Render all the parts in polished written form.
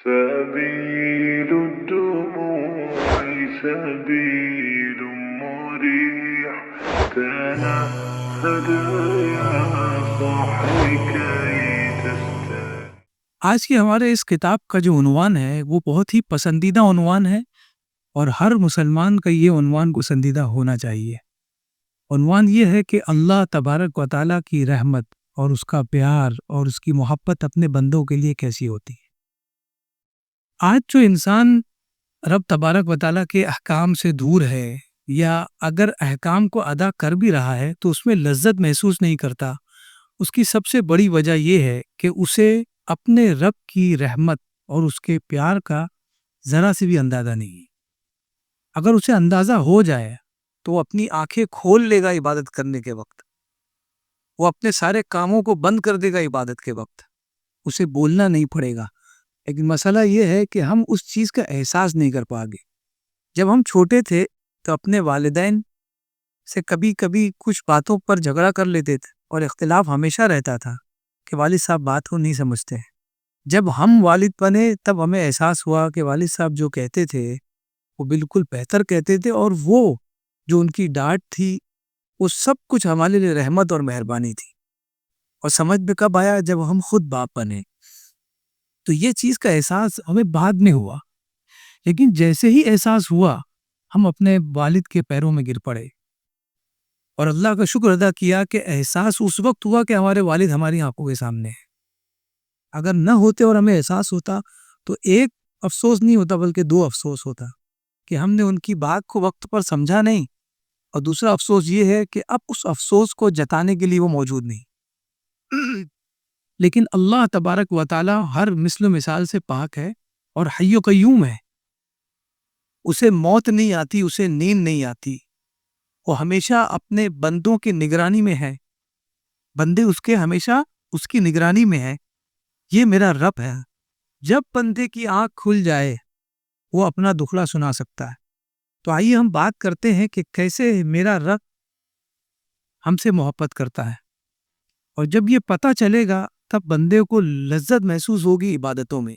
سبيل الدموع سبيل مريح تنهد يا صاحي كي تستريح۔ آج کی ہمارے اس کتاب کا جو عنوان ہے وہ بہت ہی پسندیدہ عنوان ہے اور ہر مسلمان کا یہ عنوان پسندیدہ ہونا چاہیے۔ عنوان یہ ہے کہ اللہ تبارک و تعالیٰ کی رحمت اور اس کا پیار اور اس کی محبت اپنے بندوں کے لیے کیسی ہوتی ہے۔ آج جو انسان رب تبارک و تعالیٰ کے احکام سے دور ہے یا اگر احکام کو ادا کر بھی رہا ہے تو اس میں لذت محسوس نہیں کرتا، اس کی سب سے بڑی وجہ یہ ہے کہ اسے اپنے رب کی رحمت اور اس کے پیار کا ذرا سے بھی اندازہ نہیں ہے۔ اگر اسے اندازہ ہو جائے تو وہ اپنی آنکھیں کھول لے گا عبادت کرنے کے وقت، وہ اپنے سارے کاموں کو بند کر دے گا عبادت کے وقت، اسے بولنا نہیں پڑے گا۔ لیکن مسئلہ یہ ہے کہ ہم اس چیز کا احساس نہیں کر پا گے۔ جب ہم چھوٹے تھے تو اپنے والدین سے کبھی کبھی کچھ باتوں پر جھگڑا کر لیتے تھے اور اختلاف ہمیشہ رہتا تھا کہ والد صاحب بات کو نہیں سمجھتے ہیں۔ جب ہم والد بنے تب ہمیں احساس ہوا کہ والد صاحب جو کہتے تھے وہ بالکل بہتر کہتے تھے، اور وہ جو ان کی ڈانٹ تھی وہ سب کچھ ہمارے لیے رحمت اور مہربانی تھی۔ اور سمجھ میں کب آیا؟ جب ہم خود باپ بنے تو یہ چیز کا احساس ہمیں بعد میں ہوا، لیکن جیسے ہی احساس ہوا ہم اپنے والد کے پیروں میں گر پڑے اور اللہ کا شکر ادا کیا کہ احساس اس وقت ہوا کہ ہمارے والد ہماری آنکھوں کے سامنے ہیں۔ اگر نہ ہوتے اور ہمیں احساس ہوتا تو ایک افسوس نہیں ہوتا بلکہ دو افسوس ہوتا کہ ہم نے ان کی بات کو وقت پر سمجھا نہیں، اور دوسرا افسوس یہ ہے کہ اب اس افسوس کو جتانے کے لیے وہ موجود نہیں۔ لیکن اللہ تبارک و تعالی ہر مثل و مثال سے پاک ہے اور حی و قیوم ہے۔ اسے موت نہیں آتی، اسے نیند نہیں آتی، وہ ہمیشہ اپنے بندوں کی نگرانی میں ہے، بندے اس کے ہمیشہ اس کی نگرانی میں ہے۔ یہ میرا رب ہے، جب بندے کی آنکھ کھل جائے وہ اپنا دکھڑا سنا سکتا ہے۔ تو آئیے ہم بات کرتے ہیں کہ کیسے میرا رب ہم سے محبت کرتا ہے، اور جب یہ پتہ چلے گا تب بندے کو لذت محسوس ہوگی عبادتوں میں،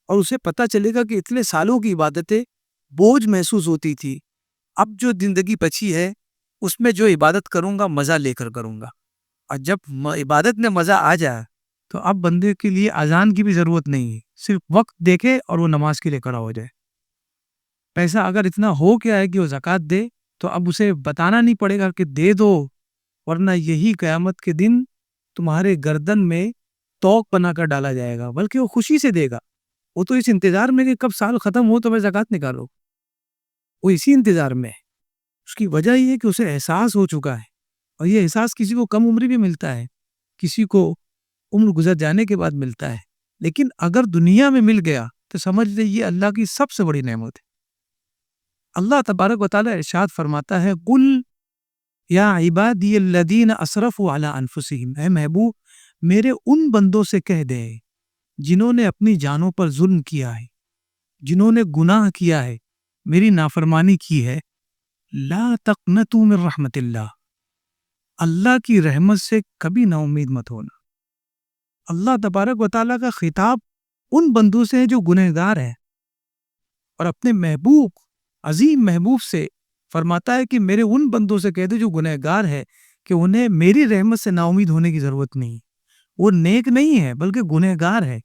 اور اسے پتہ چلے گا کہ اتنے سالوں کی عبادتیں بوجھ محسوس ہوتی تھی، اب جو زندگی بچی ہے اس میں جو عبادت کروں گا مزہ لے کر کروں گا۔ اور جب عبادت میں مزہ آ جائے تو اب بندے کے لیے اذان کی بھی ضرورت نہیں ہے، صرف وقت دیکھے اور وہ نماز کے لیے کھڑا ہو جائے۔ پیسہ اگر اتنا ہو گیا ہے کہ وہ زکوٰۃ دے تو اب اسے بتانا نہیں پڑے گا کہ دے دو، ورنہ یہی قیامت کے دن تمہارے گردن میں توق بنا کر ڈالا جائے گا، بلکہ وہ خوشی سے دے گا۔ وہ تو اس انتظار میں کہ کب سال ختم ہو تو میں زکوٰۃ نکالوں، وہ اسی انتظار میں ہے۔ اس کی وجہ یہ ہے کہ اسے احساس ہو چکا ہے، اور یہ احساس کسی کو کم عمری بھی ملتا ہے، کسی کو عمر گزر جانے کے بعد ملتا ہے، لیکن اگر دنیا میں مل گیا تو سمجھ لے یہ اللہ کی سب سے بڑی نعمت ہے۔ اللہ تبارک و تعالیٰ ارشاد فرماتا ہے، قل یا عبادی الذین اسرفوا علی انفسہم، اے محبوب میرے ان بندوں سے کہہ دے جنہوں نے اپنی جانوں پر ظلم کیا ہے، جنہوں نے گناہ کیا ہے، میری نافرمانی کی ہے، لا تقنطوا من رحمت اللہ، اللہ کی رحمت سے کبھی نا امید مت ہونا۔ اللہ تبارک و تعالیٰ کا خطاب ان بندوں سے ہے جو گنہگار ہیں، اور اپنے محبوب عظیم محبوب سے فرماتا ہے کہ میرے ان بندوں سے کہہ دے جو گنہگار ہے کہ انہیں میری رحمت سے نا امید ہونے کی ضرورت نہیں۔ وہ نیک نہیں ہے بلکہ گنہگار ہے،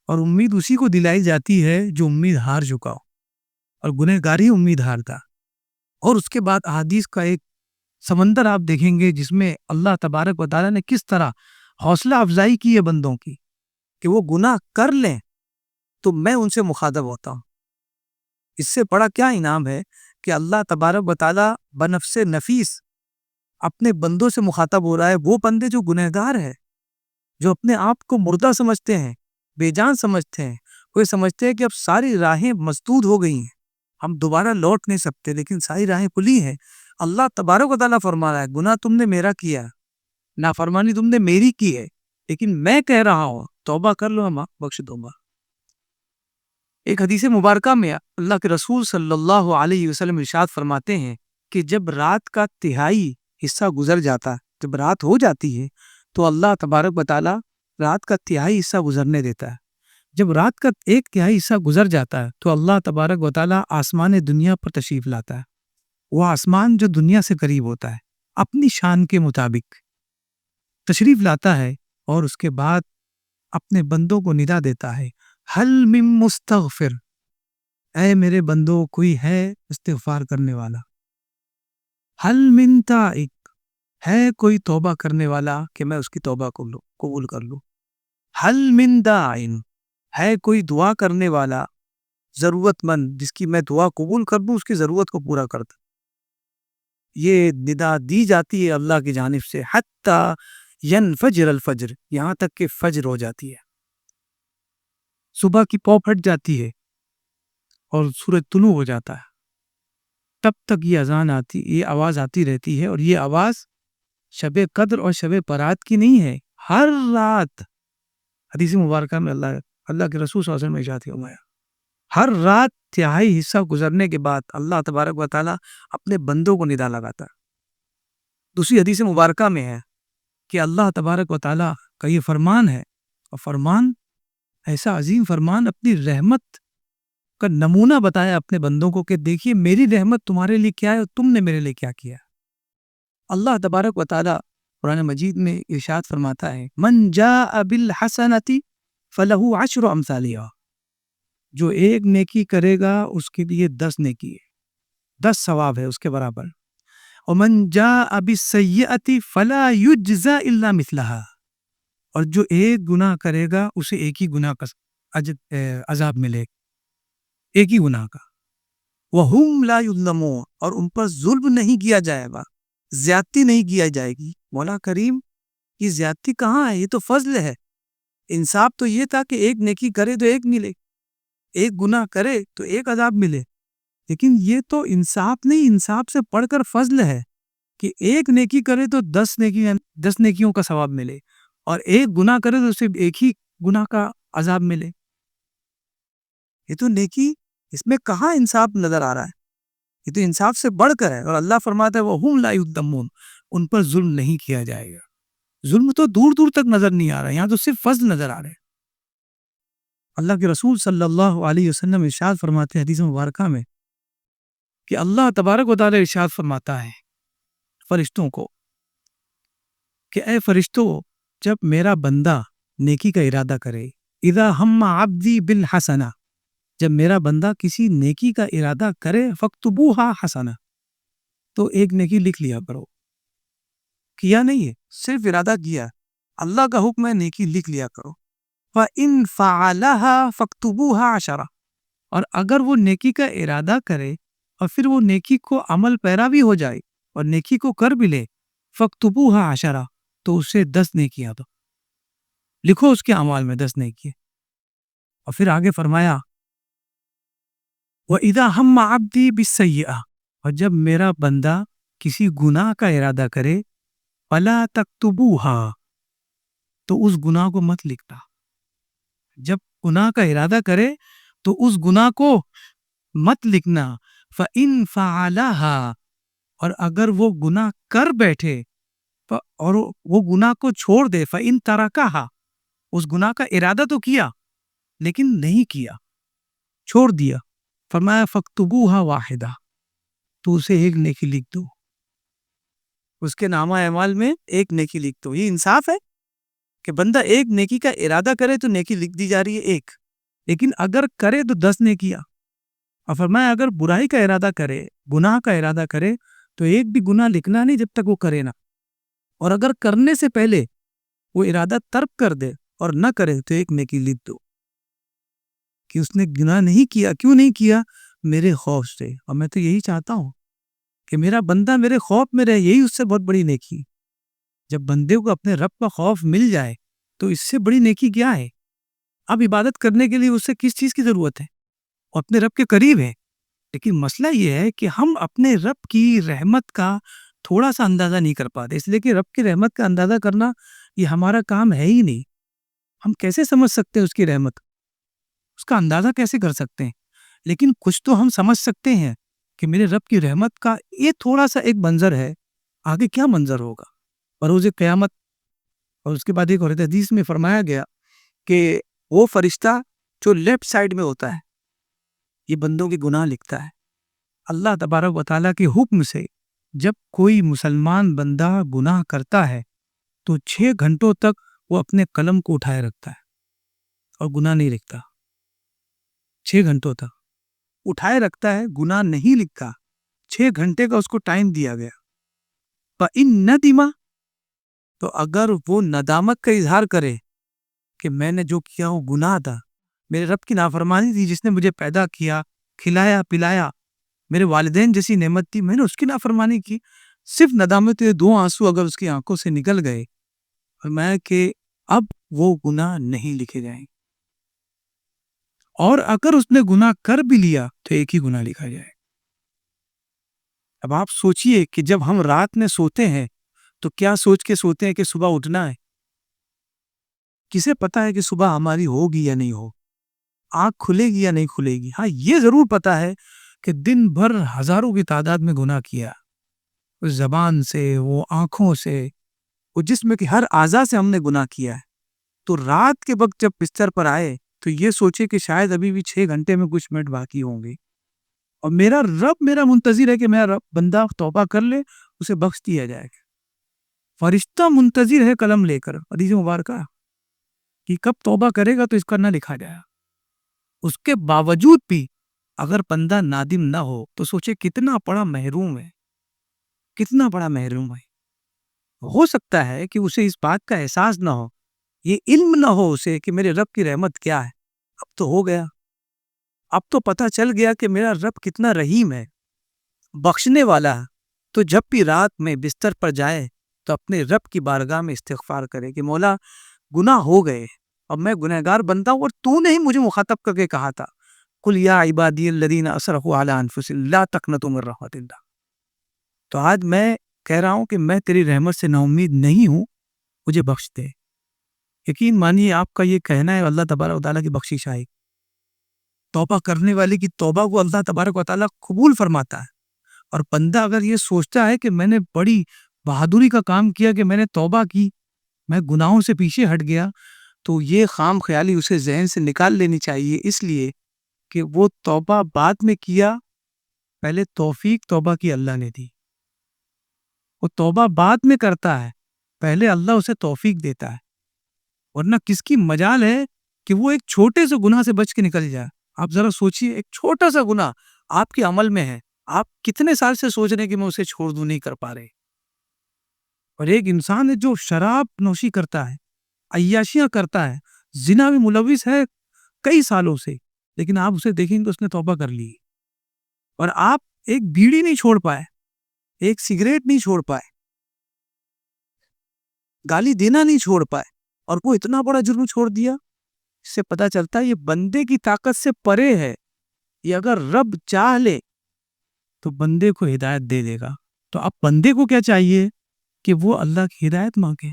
اور امید اسی کو دلائی جاتی ہے جو امید ہار چکا ہو، اور گنہگار ہی امید ہارتا۔ اور اس کے بعد احادیث کا ایک سمندر آپ دیکھیں گے جس میں اللہ تبارک و تعالیٰ نے کس طرح حوصلہ افزائی کی ہے بندوں کی کہ وہ گناہ کر لیں تو میں ان سے مخاطب ہوتا ہوں۔ اس سے بڑا کیا انعام ہے کہ اللہ تبارک و تعالیٰ بنفس نفیس اپنے بندوں سے مخاطب ہو رہا ہے، وہ بندے جو گنہگار ہیں، جو اپنے آپ کو مردہ سمجھتے ہیں، بے جان سمجھتے ہیں، وہ یہ سمجھتے ہیں کہ اب ساری راہیں مسدود ہو گئی ہیں، ہم دوبارہ لوٹ نہیں سکتے، لیکن ساری راہیں کھلی ہیں۔ اللہ تبارک و تعالیٰ فرما رہا ہے، گناہ تم نے میرا کیا، نافرمانی تم نے میری کی ہے، لیکن میں کہہ رہا ہوں توبہ کر لو، ہم بخش دوں گا۔ ایک حدیث مبارکہ میں اللہ کے رسول صلی اللہ علیہ وسلم ارشاد فرماتے ہیں کہ جب رات کا تہائی حصہ گزر جاتا، جب رات ہو جاتی ہے تو اللہ تبارک و تعالیٰ رات کا تہائی حصہ گزرنے دیتا ہے، جب رات کا 1/3 حصہ گزر جاتا ہے تو اللہ تبارک و تعالیٰ آسمان دنیا پر تشریف لاتا ہے. وہ آسمان جو دنیا سے قریب ہوتا ہے اپنی شان کے مطابق تشریف لاتا ہے اور اس کے بعد اپنے بندوں کو ندا دیتا ہے، حل من مستغفر، اے میرے بندوں کوئی ہے استغفار کرنے والا، حل من تائب، ہے کوئی توبہ کرنے والا کہ میں اس کی توبہ کو قبول کر لوں، حل من داعٍ، ہے کوئی دعا کرنے والا ضرورت مند جس کی میں دعا قبول کر دوں، اس کی ضرورت کو پورا کر دوں. یہ ندا دی جاتی ہے اللہ کی جانب سے حتی ینفجر الفجر، یہاں تک کہ فجر ہو جاتی ہے، صبح کی پو پھٹ جاتی ہے اور سورج طلوع ہو جاتا ہے. تب تک یہ اذان آتی، یہ آواز آتی رہتی ہے، اور یہ آواز شب قدر اور شب برات کی نہیں ہے، ہر رات. حدیث مبارکہ میں اللہ کے رسول صلی اللہ علیہ وسلم نے ارشاد فرمایا ہر رات 1/3 حصہ گزرنے کے بعد اللہ تبارک و تعالیٰ اپنے بندوں کو ندا لگاتا ہے. دوسری حدیث مبارکہ میں ہے کہ اللہ تبارک و تعالیٰ کا یہ فرمان ہے، اور فرمان ایسا عظیم فرمان، اپنی رحمت کا نمونہ بتایا اپنے بندوں کو کہ دیکھیے میری رحمت تمہارے لیے کیا ہے اور تم نے میرے لیے کیا کیا. اللہ تبارک و تعالیٰ قرآن مجید میں ارشاد فرماتا ہے من جاء بالحسنۃ فلہ 10 امثالہا، جو ایک نیکی کرے گا اس کے لیے 10 نیکی ہے، 10 ثواب ہے اس کے برابر. ومن جاء بالسیئۃ فلا یجزی الا مثلہا، اور جو ایک گناہ کرے گا اسے ایک ہی گناہ کا عذاب ملے، ایک ہی گناہ کا. وہم لا یظلمون، اور ان پر ظلم نہیں کیا جائے گا، زیادتی نہیں کیا جائے گی. مولا کریم یہ زیادتی کہاں ہے؟ یہ تو فضل ہے. انصاف تو یہ تھا کہ ایک نیکی کرے تو ایک ملے، ایک گناہ کرے تو ایک عذاب ملے، لیکن یہ تو انصاف نہیں، انصاف سے پڑھ کر فضل ہے کہ ایک نیکی کرے تو 10 نیکیوں کا ثواب ملے، اور ایک گناہ کرے تو صرف ایک ہی گناہ کا عذاب ملے. یہ تو نیکی، اس میں کہاں انصاف نظر آ رہا ہے؟ یہ تو انصاف سے بڑھ کر ہے. اور اللہ فرماتا ہے وَهُمْ لَا يُظْلَمُونَ، ان پر ظلم نہیں کیا جائے گا. ظلم تو دور دور تک نظر نہیں آ رہا، یہاں تو صرف فضل نظر آ رہے ہیں. اللہ کے رسول صلی اللہ علیہ وسلم ارشاد فرماتے ہیں حدیث مبارکہ میں کہ اللہ تبارک و تعالی ارشاد فرماتا ہے فرشتوں کو کہ اے فرشتوں، جب میرا بندہ نیکی کا ارادہ کرے، اذا ہم عبدی بالحسنہ، جب میرا بندہ کسی نیکی کا ارادہ کرے، فاکتبوہا حسنہ، تو ایک نیکی لکھ لیا کرو. کیا نہیں ہے، صرف ارادہ کیا، اللہ کا حکم ہے نیکی لکھ لیا کرو. فَإِن فَعَلَهَا فَاكْتُبُوهَا 10، اور اگر وہ نیکی کا ارادہ کرے اور پھر وہ نیکی کو عمل پیرا بھی ہو جائے اور نیکی کو کر بھی لے، فَاكْتُبُوهَا 10، تو اسے 10 نیکیاں دو، لکھو اس کے اعمال میں 10 نیکیاں. اور پھر آگے فرمایا وَإِذَا هَمَّ عَبْدِي بِالسَّيِّئَةِ، اور جب میرا بندہ کسی گناہ کا ارادہ کرے، فَلَا تَكْتُبُوهَا، تو اس گناہ کو مت لکھنا. جب گناہ کا ارادہ کرے تو اس گناہ کو مت لکھنا. فَإِن فَعَلَهَا، اور اگر وہ گناہ کر بیٹھے اور وہ گناہ کو چھوڑ دے، فَإِن تَرَكَهَا، اس گناہ کا ارادہ تو کیا لیکن نہیں کیا، چھوڑ دیا، فرمایا فَاكْتُبُوهَا وَاحِدَةً، تو اسے ایک نیکی لکھ دو، اس کے نامہ اعمال میں ایک نیکی لکھ دو. یہ انصاف ہے کہ بندہ ایک نیکی کا ارادہ کرے تو نیکی لکھ دی جا رہی ہے ایک، لیکن اگر کرے تو 10 نیکیاں. اور فرمایا اگر برائی کا ارادہ کرے، گناہ کا ارادہ کرے، تو ایک بھی گناہ لکھنا نہیں جب تک وہ کرے نہ. اور اگر کرنے سے پہلے وہ ارادہ ترک کر دے اور نہ کرے تو ایک نیکی لکھ دو کہ اس نے گناہ نہیں کیا. کیوں نہیں کیا؟ میرے خوف سے. اور میں تو یہی چاہتا ہوں کہ میرا بندہ میرے خوف میں رہے، یہی اس سے بہت بڑی نیکی. جب بندے کو اپنے رب کا خوف مل جائے تو اس سے بڑی نیکی کیا ہے؟ اب عبادت کرنے کے لیے اس سے کس چیز کی ضرورت ہے؟ وہ اپنے رب کے قریب ہے. لیکن مسئلہ یہ ہے کہ ہم اپنے رب کی رحمت کا تھوڑا سا اندازہ نہیں کر پاتے، اس لیے کہ رب کی رحمت کا اندازہ کرنا یہ ہمارا کام ہے ہی نہیں. ہم کیسے سمجھ سکتے ہیں اس کی رحمت، اس کا اندازہ کیسے کر سکتے ہیں؟ لیکن کچھ تو ہم سمجھ سکتے ہیں کہ میرے رب کی رحمت کا یہ تھوڑا سا ایک منظر ہے، آگے کیا منظر ہوگا بروز قیامت. اور اس کے بعد ایک اور حدیث میں فرمایا گیا کہ وہ فرشتہ جو لیفٹ سائڈ میں ہوتا ہے یہ بندوں کے گناہ لکھتا ہے۔ اللہ تبارک و تعالیٰ کے حکم سے جب کوئی مسلمان بندہ گناہ کرتا ہے تو 6 گھنٹوں تک وہ اپنے قلم کو اٹھائے رکھتا ہے اور گناہ نہیں لکھتا۔ 6 گھنٹوں تک اٹھائے رکھتا ہے، گناہ نہیں لکھتا۔ 6 گھنٹے کا اس کو ٹائم دیا گیا۔ فَإِن نَدِمَ، تو اگر وہ ندامت کا اظہار کرے کہ میں نے جو کیا وہ گناہ تھا، میرے رب کی نافرمانی تھی جس نے مجھے پیدا کیا، کھلایا پلایا، میرے والدین جیسی نعمت تھی، میں نے اس کی نافرمانی کی، صرف ندامت 2 آنسو اگر اس کی آنکھوں سے نکل گئے، فرمایا کہ اب وہ گناہ نہیں لکھے جائیں، اور اگر اس نے گناہ کر بھی لیا تو ایک ہی گناہ لکھا جائے۔ اب آپ سوچئے کہ جب ہم رات میں سوتے ہیں تو کیا سوچ کے سوتے ہیں کہ صبح اٹھنا ہے؟ کسے پتا ہے کہ صبح ہماری ہوگی یا نہیں ہو، آنکھ کھلے گی یا نہیں کھلے گی؟ ہاں یہ ضرور پتا ہے کہ دن بھر ہزاروں کی تعداد میں گناہ کیا، اس زبان سے، وہ آنکھوں سے، وہ جسم کے ہر اعضاء سے ہم نے گناہ کیا ہے۔ تو رات کے وقت جب بستر پر آئے تو یہ سوچے کہ شاید ابھی بھی 6 گھنٹے میں کچھ منٹ باقی ہوں گے، اور میرا رب میرا منتظر ہے کہ میرا رب بندہ توبہ کر لے، اسے بخش دیا جائے گا۔ فرشتہ منتظر ہے قلم لے کر، حدیث مبارکہ کہ کب توبہ کرے گا تو اس کا نہ لکھا جائے۔ اس کے باوجود بھی اگر بندہ نادم نہ ہو تو سوچے کتنا بڑا محروم ہے، کتنا بڑا محروم ہے۔ ہو سکتا ہے کہ اسے اس بات کا احساس نہ ہو، یہ علم نہ ہو اسے کہ میرے رب کی رحمت کیا ہے۔ اب تو ہو گیا، اب تو پتہ چل گیا کہ میرا رب کتنا رحیم ہے، بخشنے والا ہے۔ تو جب بھی رات میں بستر پر جائے تو اپنے رب کی بارگاہ میں استغفار کرے کہ مولا گناہ ہو گئے، اب میں گنہگار بنتا ہوں، اور تو نے ہی مجھے مخاطب کر کے کہا تھا قل یا عبادی الذین اسرفوا علی انفسہم لا تقنطوا من رحمت اللہ۔ تو آج میں کہہ رہا ہوں کہ میں تیری رحمت سے نا امید نہیں ہوں، مجھے بخش دے۔ یقین مانیے آپ کا یہ کہنا ہے اللہ تبارک و تعالیٰ کی بخشش آئے، توبہ کرنے والے کی توبہ کو اللہ تبارک و تعالیٰ قبول فرماتا ہے۔ اور بندہ اگر یہ سوچتا ہے کہ میں نے بڑی بہادری کا کام کیا کہ میں نے توبہ کی، میں گناہوں سے پیچھے ہٹ گیا، تو یہ خام خیالی اسے ذہن سے نکال لینی چاہیے، اس لیے کہ وہ توبہ بعد میں کیا، پہلے توفیق توبہ کی اللہ نے دی۔ وہ توبہ بعد میں کرتا ہے، پہلے اللہ اسے توفیق دیتا ہے۔ ورنہ کس کی مجال ہے کہ وہ ایک چھوٹے سے گناہ سے بچ کے نکل جائے۔ آپ ذرا سوچئے، ایک چھوٹا سا گناہ آپ کے عمل میں ہے، آپ کتنے سال سے سوچ رہے ہیں کہ میں اسے چھوڑ دوں، نہیں کر پا رہے۔ اور ایک انسان ہے جو شراب نوشی کرتا ہے، عیاشیاں کرتا ہے، زنا میں ملوث ہے کئی سالوں سے، لیکن آپ اسے دیکھیں گے اس نے توبہ کر لی، اور آپ ایک بیڑی نہیں چھوڑ پائے، ایک سگریٹ نہیں چھوڑ پائے، گالی دینا نہیں چھوڑ پائے، اور وہ اتنا بڑا جرم چھوڑ دیا۔ اس سے پتہ چلتا ہے یہ بندے کی طاقت سے پرے ہے، یہ اگر رب چاہ لے تو بندے کو ہدایت دے دے گا۔ تو اب بندے کو کیا چاہیے کہ وہ اللہ کی ہدایت مانگے،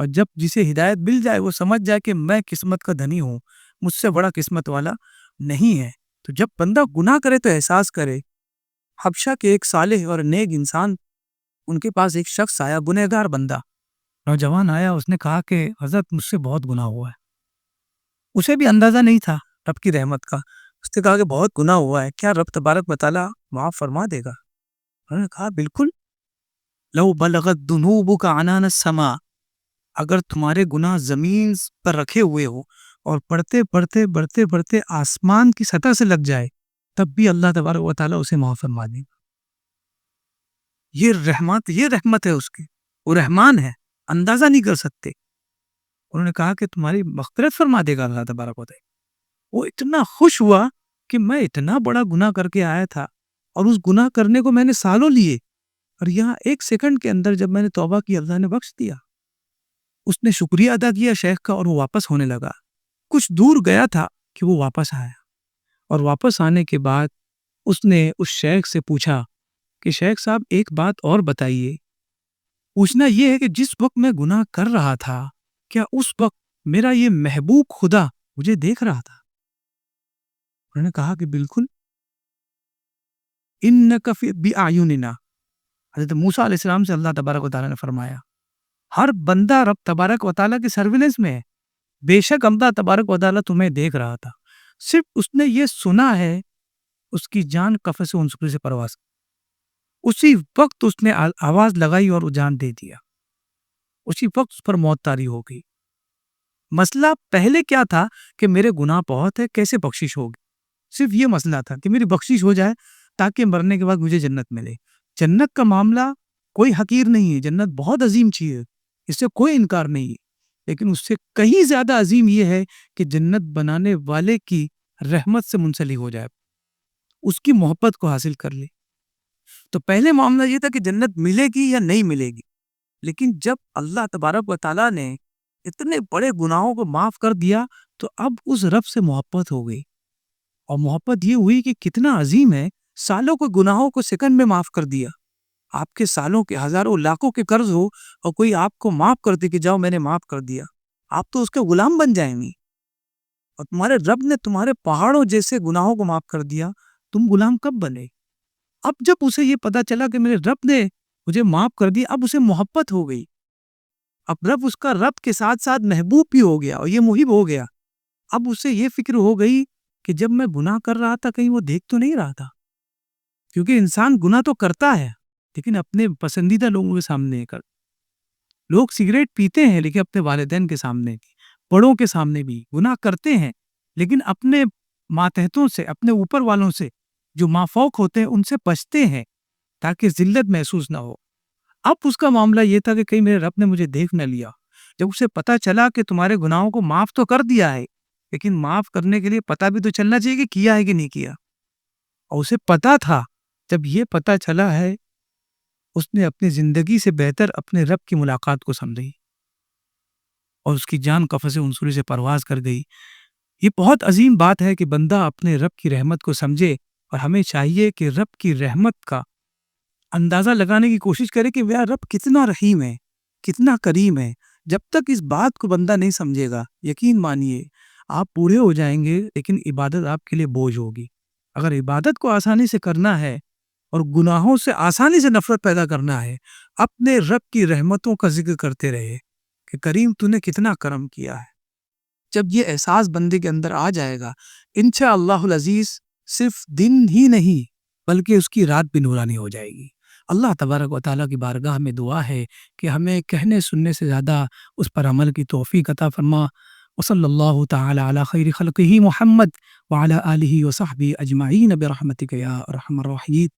اور جب جسے ہدایت مل جائے وہ سمجھ جائے کہ میں قسمت کا دھنی ہوں، مجھ سے بڑا قسمت والا نہیں ہے۔ تو جب بندہ گناہ کرے تو احساس کرے۔ حبشہ کے ایک صالح اور نیک انسان، ان کے پاس ایک شخص آیا، گنہگار بندہ، نوجوان آیا، اس نے کہا کہ حضرت مجھ سے بہت گناہ ہوا ہے۔ اسے بھی اندازہ نہیں تھا رب کی رحمت کا۔ اس نے کہا کہ بہت گناہ ہوا ہے، کیا رب تبارک و تعالیٰ معاف فرما دے گا؟ انہوں نے کہا بالکل، لو بلغت ذنوبک عنان السماء، اگر تمہارے گناہ زمین پر رکھے ہوئے ہو اور بڑھتے بڑھتے بڑھتے بڑھتے آسمان کی سطح سے لگ جائے، تب بھی اللہ تبارک و تعالیٰ اسے معاف فرما دے گا۔ یہ رحمت ہے اس کی، وہ رحمان ہے، اندازہ نہیں کر سکتے۔ انہوں نے کہا کہ تمہاری مغفرت فرما دے گا اللہ تبارک و تعالیٰ۔ وہ اتنا خوش ہوا کہ میں اتنا بڑا گناہ کر کے آیا تھا، اور اس گناہ کرنے کو میں نے سالوں لیے، اور یہاں 1 سیکنڈ کے اندر جب میں نے توبہ کی اللہ نے بخش دیا۔ اس نے شکریہ ادا کیا شیخ کا، اور وہ واپس ہونے لگا۔ کچھ دور گیا تھا کہ وہ واپس آیا، اور واپس آنے کے بعد اس نے اس شیخ سے پوچھا کہ شیخ صاحب ایک بات اور بتائیے۔ پوچھنا یہ ہے کہ جس وقت میں گناہ کر رہا تھا، کیا اس وقت میرا یہ محبوب خدا مجھے دیکھ رہا تھا؟ انہوں نے کہا کہ بالکل، اِنَّكَ فِي بِأَعْيُنِنَا۔ حضرت موسیٰ علیہ السلام سے اللہ تبارک و تعالیٰ نے فرمایا، ہر بندہ رب تبارک و تعالیٰ کے سرویلنس میں ہے، بے شک اللہ تبارک و تعالیٰ تمہیں دیکھ رہا تھا، صرف اس نے یہ سنا ہے اس کی جان قفس عنصری سے پرواز، اسی وقت اس نے آواز لگائی اور وہ جان دے دیا، اسی وقت اس پر موت طاری ہو گئی۔ مسئلہ پہلے کیا تھا کہ میرے گناہ بہت ہے، کیسے بخشش ہوگی؟ صرف یہ مسئلہ تھا کہ میری بخشش ہو جائے تاکہ مرنے کے بعد مجھے جنت ملے۔ جنت کا معاملہ کوئی حقیر نہیں ہے، جنت بہت عظیم چیز ہے، اس سے کوئی انکار نہیں ہے، لیکن اس سے کہیں زیادہ عظیم یہ ہے کہ جنت بنانے والے کی رحمت سے منسلک ہو جائے، اس کی محبت کو حاصل کر لے۔ تو پہلے معاملہ یہ تھا کہ جنت ملے گی یا نہیں ملے گی، لیکن جب اللہ تبارک و تعالیٰ نے اتنے بڑے گناہوں کو معاف کر دیا تو اب اس رب سے محبت ہو گئی، اور محبت یہ ہوئی کہ کتنا عظیم ہے، سالوں کے گناہوں کو سیکنڈ میں معاف کر دیا۔ آپ کے سالوں کے ہزاروں لاکھوں کے قرض ہو اور کوئی آپ کو معاف کر دے کہ جاؤ میں نے معاف کر دیا، آپ تو اس کے غلام بن جائیں گے، اور تمہارے رب نے تمہارے پہاڑوں جیسے گناہوں کو معاف کر دیا، تم غلام کب بنے؟ اب جب اسے یہ پتا چلا کہ میرے رب نے مجھے معاف کر دیا، اب اسے محبت ہو گئی، اب رب اس کا رب کے ساتھ ساتھ محبوب بھی ہو گیا اور یہ محب ہو گیا۔ اب اسے یہ فکر ہو گئی کہ جب میں گناہ کر رہا تھا کہیں وہ دیکھ تو نہیں رہا تھا، کیونکہ انسان گناہ تو کرتا ہے لیکن اپنے پسندیدہ لوگوں کے سامنے نہیں کرتا۔ لوگ سگریٹ پیتے ہیں لیکن اپنے والدین کے سامنے، بڑوں کے سامنے بھی گناہ کرتے ہیں، لیکن اپنے ماتحتوں سے، اپنے اوپر والوں سے جو مافوق ہوتے ہیں ان سے بچتے ہیں تاکہ ذلت محسوس نہ ہو۔ اب اس کا معاملہ یہ تھا کہ کہیں میرے رب نے مجھے دیکھ نہ لیا۔ جب اسے پتا چلا کہ تمہارے گناہوں کو معاف تو کر دیا ہے، لیکن معاف کرنے کے لیے پتا بھی تو چلنا چاہیے کہ کیا ہے کہ نہیں کیا، اور اسے پتا تھا۔ جب یہ پتا چلا ہے، اس نے اپنی زندگی سے بہتر اپنے رب کی ملاقات کو سمجھی اور اس کی جان قفس عنصری سے پرواز کر گئی۔ یہ بہت عظیم بات ہے کہ بندہ اپنے رب کی رحمت کو سمجھے، اور ہمیں چاہیے کہ رب کی رحمت کا اندازہ لگانے کی کوشش کرے کہ میرا رب کتنا رحیم ہے، کتنا کریم ہے۔ جب تک اس بات کو بندہ نہیں سمجھے گا، یقین مانیے آپ بوڑھے ہو جائیں گے لیکن عبادت آپ کے لیے بوجھ ہوگی۔ اگر عبادت کو آسانی سے کرنا ہے اور گناہوں سے آسانی سے نفرت پیدا کرنا ہے، اپنے رب کی رحمتوں کا ذکر کرتے رہے کہ کریم تو نے کتنا کرم کیا ہے۔ جب یہ احساس بندے کے اندر آ جائے گا، انشاءاللہ العزیز صرف دن ہی نہیں بلکہ اس کی رات بھی نورانی ہو جائے گی۔ اللہ تبارک و تعالیٰ کی بارگاہ میں دعا ہے کہ ہمیں کہنے سننے سے زیادہ اس پر عمل کی توفیق عطا فرما۔ وصلی اللہ تعالی علی خیر خلقہ محمد وعلی آلہ وصحبہ اجمعین برحمتک یا ارحم الراحمین۔